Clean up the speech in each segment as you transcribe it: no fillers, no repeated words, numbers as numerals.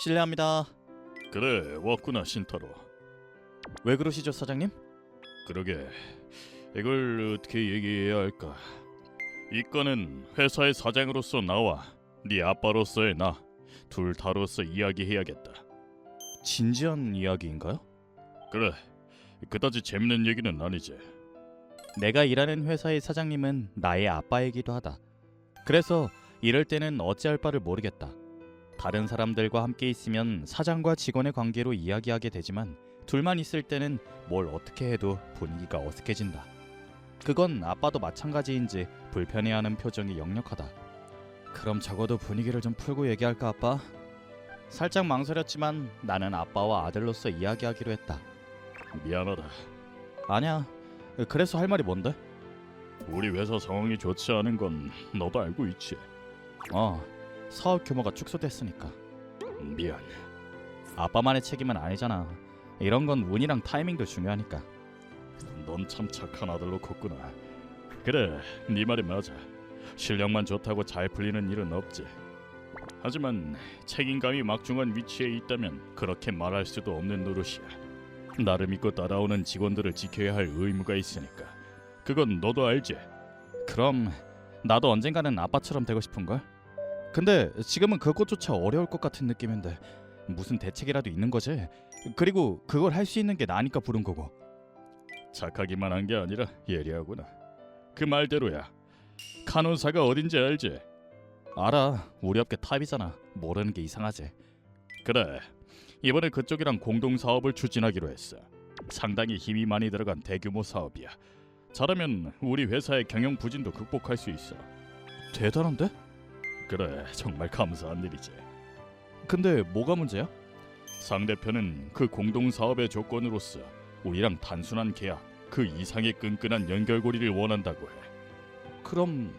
실례합니다. 그래, 왔구나 신타로. 왜 그러시죠, 사장님? 그러게, 이걸 어떻게 얘기해야 할까? 이 건은 회사의 사장으로서 나와 네 아빠로서의 나 둘 다로서 이야기해야겠다. 진지한 이야기인가요? 그래, 그다지 재밌는 얘기는 아니지. 내가 일하는 회사의 사장님은 나의 아빠이기도 하다. 그래서 이럴 때는 어찌할 바를 모르겠다. 다른 사람들과 함께 있으면 사장과 직원의 관계로 이야기하게 되지만 둘만 있을 때는 뭘 어떻게 해도 분위기가 어색해진다. 그건 아빠도 마찬가지인지 불편해하는 표정이 역력하다. 그럼 적어도 분위기를 좀 풀고 얘기할까, 아빠? 살짝 망설였지만 나는 아빠와 아들로서 이야기하기로 했다. 미안하다. 아니야. 그래서 할 말이 뭔데? 우리 회사 상황이 좋지 않은 건 너도 알고 있지. 사업 규모가 축소됐으니까. 미안. 아빠만의 책임은 아니잖아. 이런 건 운이랑 타이밍도 중요하니까. 넌 참 착한 아들로 컸구나. 그래, 네 말이 맞아. 실력만 좋다고 잘 풀리는 일은 없지. 하지만 책임감이 막중한 위치에 있다면 그렇게 말할 수도 없는 노릇이야. 나를 믿고 따라오는 직원들을 지켜야 할 의무가 있으니까. 그건 너도 알지? 그럼 나도 언젠가는 아빠처럼 되고 싶은걸? 근데 지금은 그것조차 어려울 것 같은 느낌인데 무슨 대책이라도 있는 거지? 그리고 그걸 할 수 있는 게 나니까 부른 거고. 착하기만 한 게 아니라 예리하구나. 그 말대로야. 카논사가 어딘지 알지? 알아. 우리 업계 탑이잖아. 모르는 게 이상하지. 그래, 이번에 그쪽이랑 공동 사업을 추진하기로 했어. 상당히 힘이 많이 들어간 대규모 사업이야. 잘하면 우리 회사의 경영 부진도 극복할 수 있어. 대단한데? 그래, 정말 감사한 일이지. 근데 뭐가 문제야? 상대편은 그 공동 사업의 조건으로서 우리랑 단순한 계약, 그 이상의 끈끈한 연결고리를 원한다고 해. 그럼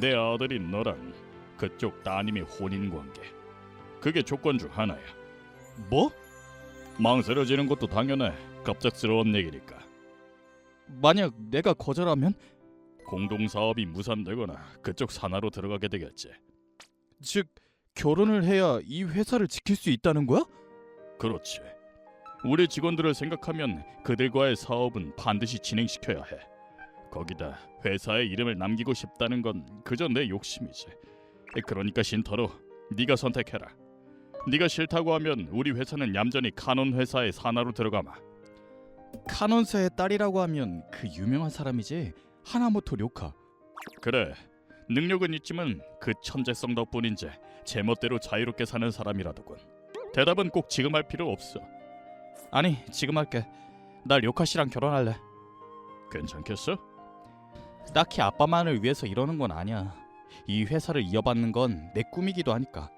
내 아들인 너랑 그쪽 따님의 혼인 관계, 그게 조건 중 하나야. 뭐? 망설여지는 것도 당연해. 갑작스러운 얘기니까. 만약 내가 거절하면? 공동 사업이 무산되거나 그쪽 산하로 들어가게 되겠지. 즉 결혼을 해야 이 회사를 지킬 수 있다는 거야? 그렇지. 우리 직원들을 생각하면 그들과의 사업은 반드시 진행시켜야 해. 거기다 회사의 이름을 남기고 싶다는 건 그저 내 욕심이지. 그러니까 신타로, 네가 선택해라. 네가 싫다고 하면 우리 회사는 얌전히 카논 회사의 산하로 들어가마. 카논사의 딸이라고 하면 그 유명한 사람이지? 하나모토 료카. 그래, 능력은 있지만 그 천재성 덕분인지 제멋대로 자유롭게 사는 사람이라더군. 대답은 꼭 지금 할 필요 없어. 아니, 지금 할게. 나 료카 씨랑 결혼할래. 괜찮겠어? 딱히 아빠만을 위해서 이러는 건 아니야. 이 회사를 이어받는 건 내 꿈이기도 하니까.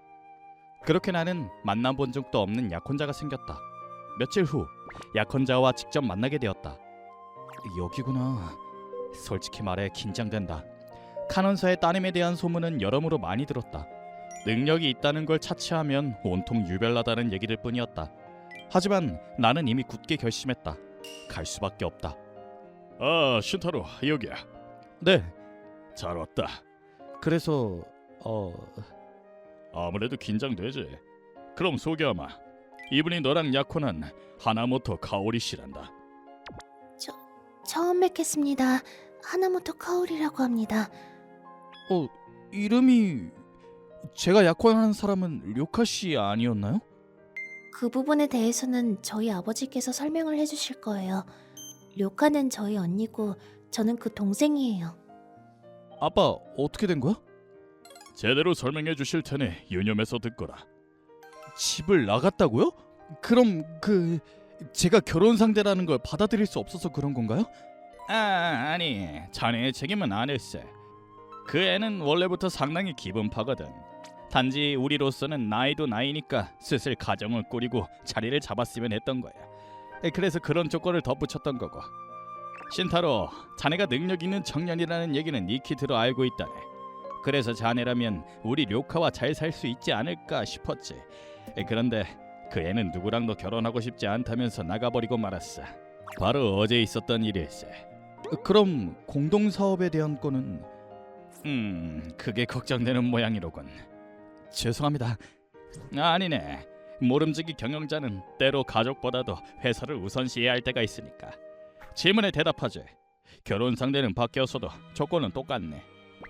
그렇게 나는 만나본 적도 없는 약혼자가 생겼다. 며칠 후 약혼자와 직접 만나게 되었다. 여기구나. 솔직히 말해 긴장된다. 카논사의 따님에 대한 소문은 여러모로 많이 들었다. 능력이 있다는 걸 차치하면 온통 유별나다는 얘기들 뿐이었다. 하지만 나는 이미 굳게 결심했다. 갈 수밖에 없다. 아, 신타로, 여기야. 네. 잘 왔다. 그래서 아무래도 긴장되지. 그럼 소개하마. 이분이 너랑 약혼한 하나모토 카오리 씨란다. 처음 뵙겠습니다. 하나모토 카오리라고 합니다. 이름이 제가 약혼한 사람은 료카 씨 아니었나요? 그 부분에 대해서는 저희 아버지께서 설명을 해주실 거예요. 료카는 저희 언니고 저는 그 동생이에요. 아빠 어떻게 된 거야? 제대로 설명해 주실 테니 유념해서 듣거라. 집을 나갔다고요? 그럼 제가 결혼 상대라는 걸 받아들일 수 없어서 그런 건가요? 아니, 자네의 책임은 아닐세. 그 애는 원래부터 상당히 기분파거든. 단지 우리로서는 나이도 나이니까 슬슬 가정을 꾸리고 자리를 잡았으면 했던 거야. 그래서 그런 조건을 덧붙였던 거고. 신타로, 자네가 능력 있는 청년이라는 얘기는 익히 들어 알고 있다네. 그래서 자네라면 우리 료카와 잘 살 수 있지 않을까 싶었지. 그런데 그 애는 누구랑도 결혼하고 싶지 않다면서 나가버리고 말았어. 바로 어제 있었던 일일세. 그럼 공동 사업에 대한 거는? 그게 걱정되는 모양이로군. 죄송합니다. 아니네. 모름지기 경영자는 때로 가족보다도 회사를 우선시해야 할 때가 있으니까. 질문에 대답하지. 결혼 상대는 바뀌었어도 조건은 똑같네.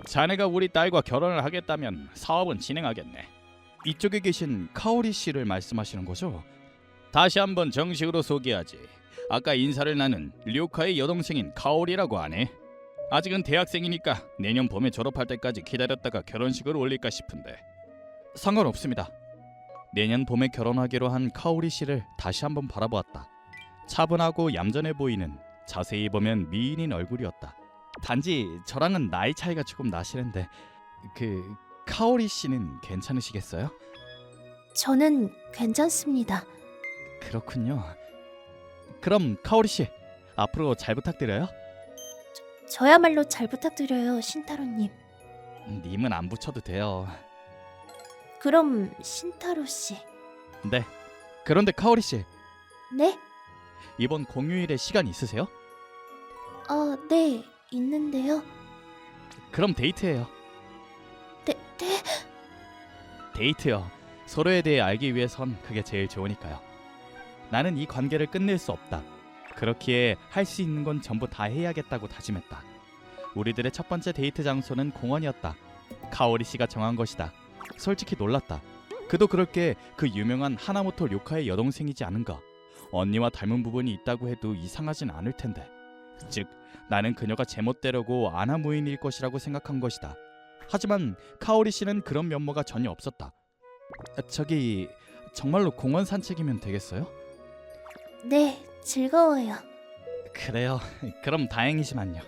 자네가 우리 딸과 결혼을 하겠다면 사업은 진행하겠네. 이쪽에 계신 카오리 씨를 말씀하시는 거죠? 다시 한번 정식으로 소개하지. 아까 인사를 나눈 류카의 여동생인 카오리라고 하네. 아직은 대학생이니까 내년 봄에 졸업할 때까지 기다렸다가 결혼식을 올릴까 싶은데. 상관없습니다. 내년 봄에 결혼하기로 한 카오리 씨를 다시 한번 바라보았다. 차분하고 얌전해 보이는, 자세히 보면 미인인 얼굴이었다. 단지 저랑은 나이 차이가 조금 나시는데 카오리 씨는 괜찮으시겠어요? 저는 괜찮습니다. 그렇군요. 그럼 카오리 씨, 앞으로 잘 부탁드려요. 저야말로 잘 부탁드려요, 신타로님. 님은 안 붙여도 돼요. 그럼 신타로 씨. 네. 그런데 카오리 씨, 네? 이번 공휴일에 시간 있으세요? 네, 있는데요. 그럼 데이트해요. 네. 데이트요. 서로에 대해 알기 위해선 그게 제일 좋으니까요. 나는 이 관계를 끝낼 수 없다. 그렇기에 할 수 있는 건 전부 다 해야겠다고 다짐했다. 우리들의 첫 번째 데이트 장소는 공원이었다. 카오리 씨가 정한 것이다. 솔직히 놀랐다. 그도 그럴 게 그 유명한 하나모토 료카의 여동생이지 않은가. 언니와 닮은 부분이 있다고 해도 이상하진 않을 텐데. 즉, 나는 그녀가 제멋대로고 아나무인일 것이라고 생각한 것이다. 하지만 카오리 씨는 그런 면모가 전혀 없었다. 저기 정말로 공원 산책이면 되겠어요? 네, 즐거워요. 그래요. 그럼 다행이지만요.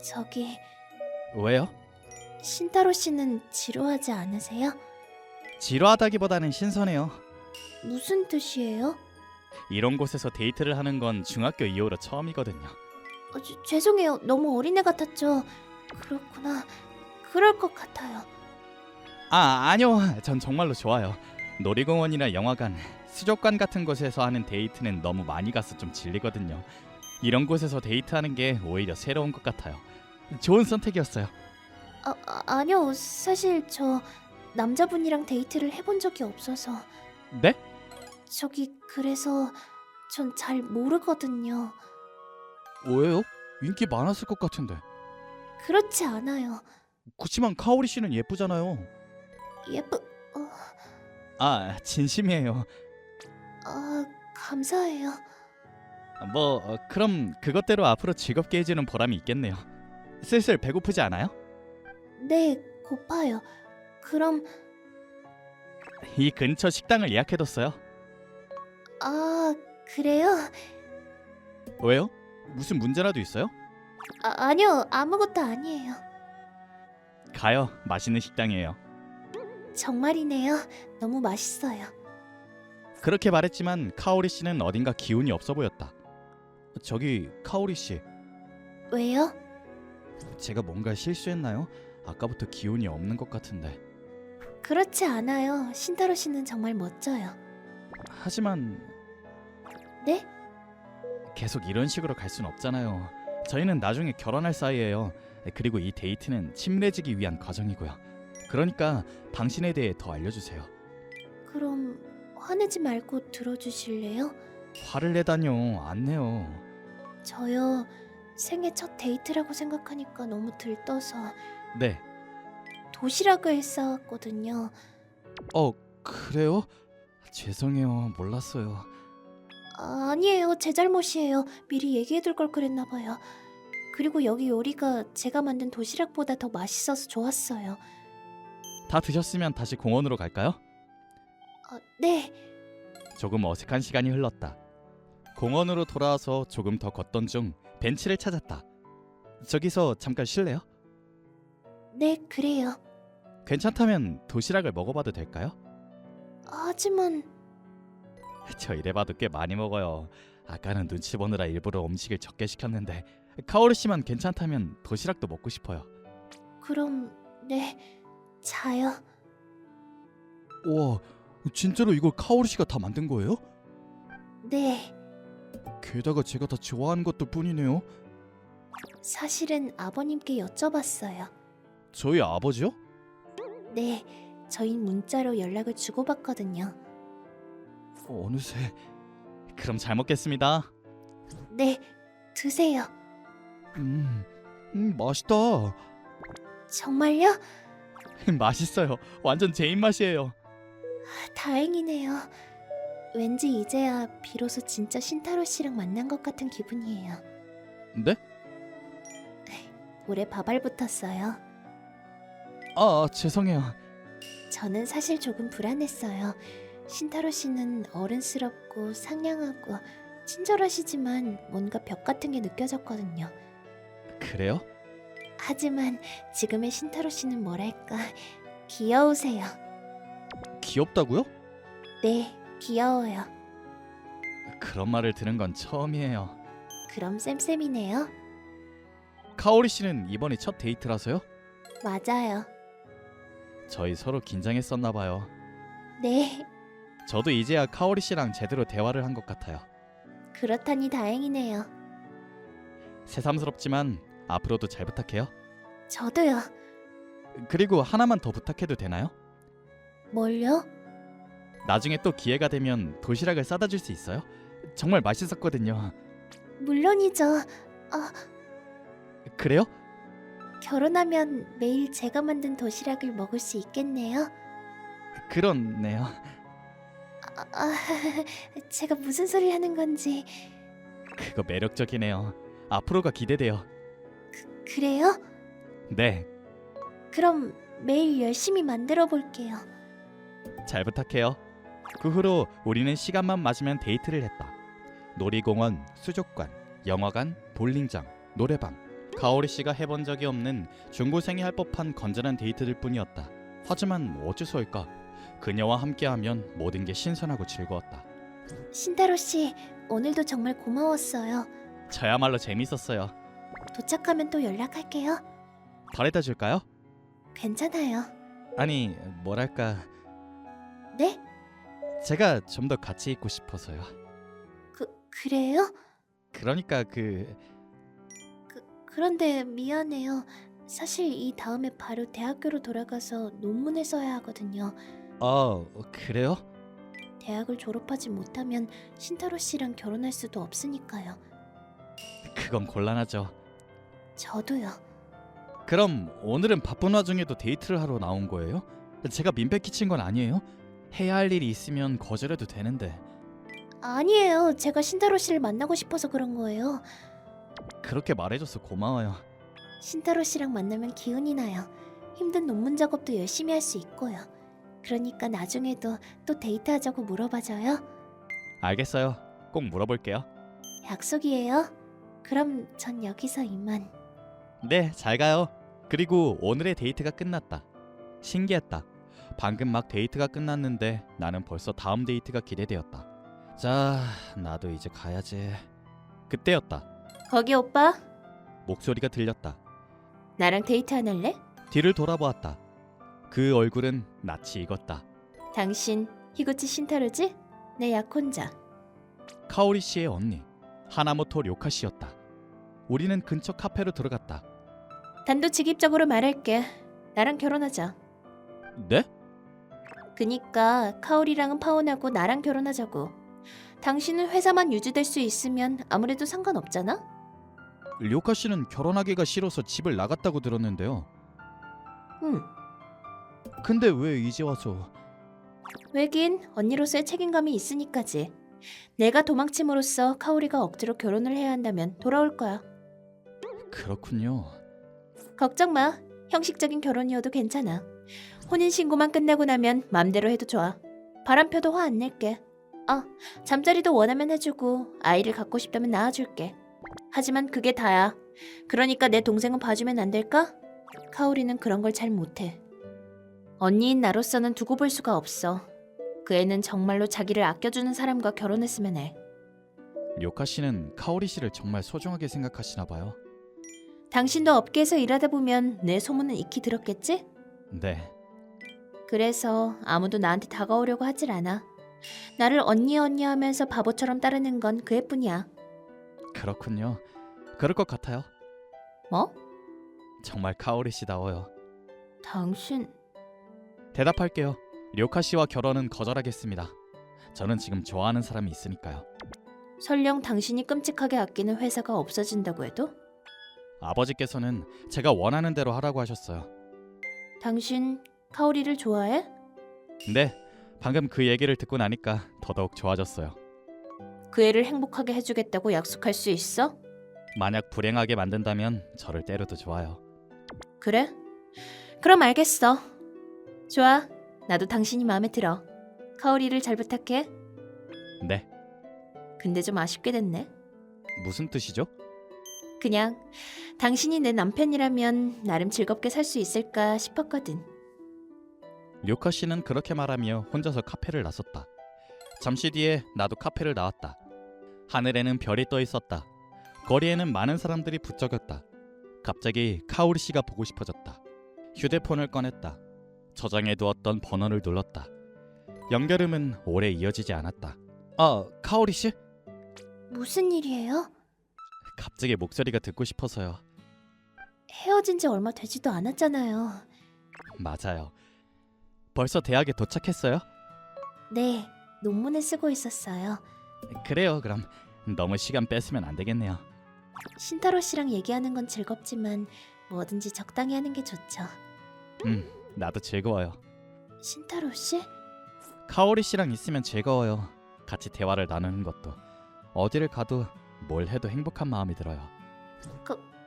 저기 왜요? 신타로 씨는 지루하지 않으세요? 지루하다기보다는 신선해요. 무슨 뜻이에요? 이런 곳에서 데이트를 하는 건 중학교 이후로 처음이거든요. 죄송해요. 너무 어린애 같았죠. 그렇구나. 그럴 것 같아요. 아니요. 전 정말로 좋아요. 놀이공원이나 영화관, 수족관 같은 곳에서 하는 데이트는 너무 많이 가서 좀 질리거든요. 이런 곳에서 데이트하는 게 오히려 새로운 것 같아요. 좋은 선택이었어요. 아니요. 사실 저 남자분이랑 데이트를 해본 적이 없어서. 네? 그래서 전 잘 모르거든요. 왜요? 인기 많았을 것 같은데. 그렇지 않아요. 그치만 카오리 씨는 예쁘잖아요. 진심이에요. 감사해요. 그럼 그것대로 앞으로 즐겁게 해주는 보람이 있겠네요. 슬슬 배고프지 않아요? 네, 고파요. 그럼 이 근처 식당을 예약해뒀어요. 그래요? 왜요? 무슨 문제라도 있어요? 아니요. 아무것도 아니에요. 가요. 맛있는 식당이에요. 정말이네요. 너무 맛있어요. 그렇게 말했지만 카오리 씨는 어딘가 기운이 없어 보였다. 저기 카오리 씨, 왜요? 제가 뭔가 실수했나요? 아까부터 기운이 없는 것 같은데. 그렇지 않아요. 신타로 씨는 정말 멋져요. 하지만 네? 계속 이런 식으로 갈 순 없잖아요. 저희는 나중에 결혼할 사이예요. 그리고 이 데이트는 친밀해지기 위한 과정이고요. 그러니까 당신에 대해 더 알려주세요. 그럼 화내지 말고 들어주실래요? 화를 내다뇨. 안 내요. 저요. 생애 첫 데이트라고 생각하니까 너무 들떠서 네. 도시락을 싸왔거든요. 그래요? 죄송해요. 몰랐어요. 아니에요. 제 잘못이에요. 미리 얘기해둘 걸 그랬나 봐요. 그리고 여기 요리가 제가 만든 도시락보다 더 맛있어서 좋았어요. 다 드셨으면 다시 공원으로 갈까요? 네. 조금 어색한 시간이 흘렀다. 공원으로 돌아와서 조금 더 걷던 중 벤치를 찾았다. 저기서 잠깐 쉴래요? 네, 그래요. 괜찮다면 도시락을 먹어봐도 될까요? 하지만 저 이래봐도 꽤 많이 먹어요. 아까는 눈치 보느라 일부러 음식을 적게 시켰는데 카오리 씨만 괜찮다면 도시락도 먹고 싶어요. 그럼 네, 자요. 와, 진짜로 이걸 카오리 씨가 다 만든 거예요? 네, 게다가 제가 다 좋아하는 것도 뿐이네요. 사실은 아버님께 여쭤봤어요. 저희 아버지요? 네, 저희 문자로 연락을 주고받거든요. 어느새. 그럼 잘 먹겠습니다. 네, 드세요. 맛있다. 정말요? 맛있어요. 완전 제 입맛이에요. 다행이네요. 왠지 이제야 비로소 진짜 신타로 씨랑 만난 것 같은 기분이에요. 네? 볼에 밥알 붙었어요. 죄송해요. 저는 사실 조금 불안했어요. 신타로 씨는 어른스럽고 상냥하고 친절하시지만 뭔가 벽 같은 게 느껴졌거든요. 그래요? 하지만 지금의 신타로 씨는 뭐랄까 귀여우세요. 귀엽다고요? 네, 귀여워요. 그런 말을 들은 건 처음이에요. 그럼 쌤쌤이네요. 카오리 씨는 이번이 첫 데이트라서요? 맞아요. 저희 서로 긴장했었나 봐요. 네, 저도 이제야 카오리 씨랑 제대로 대화를 한 것 같아요. 그렇다니 다행이네요. 새삼스럽지만 앞으로도 잘 부탁해요. 저도요. 그리고 하나만 더 부탁해도 되나요? 뭘요? 나중에 또 기회가 되면 도시락을 싸다 줄 수 있어요? 정말 맛있었거든요. 물론이죠. 그래요? 결혼하면 매일 제가 만든 도시락을 먹을 수 있겠네요. 그렇네요. 제가 무슨 소리 하는 건지. 그거 매력적이네요. 앞으로가 기대돼요. 그래요? 네, 그럼 매일 열심히 만들어 볼게요. 잘 부탁해요. 그 후로 우리는 시간만 맞으면 데이트를 했다. 놀이공원, 수족관, 영화관, 볼링장, 노래방. 카오리 씨가 해본 적이 없는 중고생이 할 법한 건전한 데이트들 뿐이었다. 하지만 어째서일까? 그녀와 함께하면 모든 게 신선하고 즐거웠다. 신타로 씨, 오늘도 정말 고마웠어요. 저야말로 재밌었어요. 도착하면 또 연락할게요. 바래다 줄까요? 괜찮아요. 아니, 뭐랄까, 네? 제가 좀 더 같이 있고 싶어서요. 그래요? 그러니까 그런데 미안해요. 사실 이 다음에 바로 대학교로 돌아가서 논문을 써야 하거든요. 그래요? 대학을 졸업하지 못하면 신타로 씨랑 결혼할 수도 없으니까요. 그건 곤란하죠. 저도요. 그럼 오늘은 바쁜 와중에도 데이트를 하러 나온 거예요? 제가 민폐 끼친 건 아니에요? 해야 할 일이 있으면 거절해도 되는데. 아니에요. 제가 신타로 씨를 만나고 싶어서 그런 거예요. 그렇게 말해줘서 고마워요. 신타로 씨랑 만나면 기운이 나요. 힘든 논문 작업도 열심히 할 수 있고요. 그러니까 나중에도 또 데이트하자고 물어봐줘요. 알겠어요. 꼭 물어볼게요. 약속이에요. 그럼 전 여기서 이만. 네, 잘 가요. 그리고 오늘의 데이트가 끝났다. 신기했다. 방금 막 데이트가 끝났는데 나는 벌써 다음 데이트가 기대되었다. 자, 나도 이제 가야지. 그때였다. 거기 오빠, 목소리가 들렸다. 나랑 데이트 안 할래? 뒤를 돌아보았다. 그 얼굴은 낯이 익었다. 당신 히구치 신타로지? 내 약혼자. 카오리 씨의 언니, 하나모토 료카 씨였다. 우리는 근처 카페로 들어갔다. 단도직입적으로 말할게. 나랑 결혼하자. 네? 그니까 카오리랑은 파혼하고 나랑 결혼하자고. 당신은 회사만 유지될 수 있으면 아무래도 상관없잖아? 료카 씨는 결혼하기가 싫어서 집을 나갔다고 들었는데요. 응. 근데 왜 이제 와서? 왜긴 언니로서의 책임감이 있으니까지. 내가 도망침으로써 카오리가 억지로 결혼을 해야 한다면 돌아올 거야. 그렇군요. 걱정 마. 형식적인 결혼이어도 괜찮아. 혼인신고만 끝내고 나면 맘대로 해도 좋아. 바람펴도 화 안 낼게. 잠자리도 원하면 해주고 아이를 갖고 싶다면 낳아줄게. 하지만 그게 다야. 그러니까 내 동생은 봐주면 안 될까? 카오리는 그런 걸 잘 못해. 언니인 나로서는 두고 볼 수가 없어. 그 애는 정말로 자기를 아껴주는 사람과 결혼했으면 해. 료카 씨는 카오리 씨를 정말 소중하게 생각하시나 봐요. 당신도 업계에서 일하다 보면 내 소문은 익히 들었겠지? 네. 그래서 아무도 나한테 다가오려고 하질 않아. 나를 언니 하면서 바보처럼 따르는 건 그 애뿐이야. 그렇군요. 그럴 것 같아요. 뭐? 정말 카오리 씨다워요. 당신... 대답할게요. 료카 씨와 결혼은 거절하겠습니다. 저는 지금 좋아하는 사람이 있으니까요. 설령 당신이 끔찍하게 아끼는 회사가 없어진다고 해도? 아버지께서는 제가 원하는 대로 하라고 하셨어요. 당신 카오리를 좋아해? 네, 방금 그 얘기를 듣고 나니까 더더욱 좋아졌어요. 그 애를 행복하게 해주겠다고 약속할 수 있어? 만약 불행하게 만든다면 저를 때려도 좋아요. 그래? 그럼 알겠어. 좋아. 나도 당신이 마음에 들어. 카오리를 잘 부탁해. 네, 근데 좀 아쉽게 됐네. 무슨 뜻이죠? 그냥 당신이 내 남편이라면 나름 즐겁게 살 수 있을까 싶었거든. 료커 씨는 그렇게 말하며 혼자서 카페를 나섰다. 잠시 뒤에 나도 카페를 나왔다. 하늘에는 별이 떠 있었다. 거리에는 많은 사람들이 북적였다. 갑자기 카오리 씨가 보고 싶어졌다. 휴대폰을 꺼냈다. 저장해 두었던 번호를 눌렀다. 연결음은 오래 이어지지 않았다. 카오리 씨? 무슨 일이에요? 갑자기 목소리가 듣고 싶어서요. 헤어진 지 얼마 되지도 않았잖아요. 맞아요. 벌써 대학에 도착했어요? 네, 논문을 쓰고 있었어요. 그래요. 그럼 너무 시간 뺏으면 안 되겠네요. 신타로 씨랑 얘기하는 건 즐겁지만 뭐든지 적당히 하는 게 좋죠. 나도 즐거워요. 신타로 씨? 카오리 씨랑 있으면 즐거워요. 같이 대화를 나누는 것도. 어디를 가도 뭘 해도 행복한 마음이 들어요.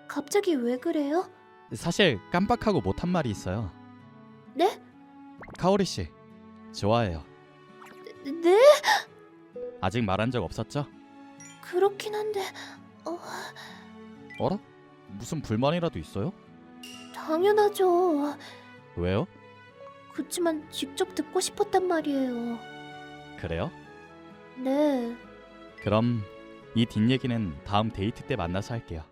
갑자기 왜 그래요? 사실 깜빡하고 못한 말이 있어요. 네? 카오리 씨, 좋아해요. 네? 아직 말한 적 없었죠? 그렇긴 한데 어라? 무슨 불만이라도 있어요? 당연하죠. 왜요? 그치만 직접 듣고 싶었단 말이에요. 그래요? 네. 그럼 이 뒷얘기는 다음 데이트 때 만나서 할게요.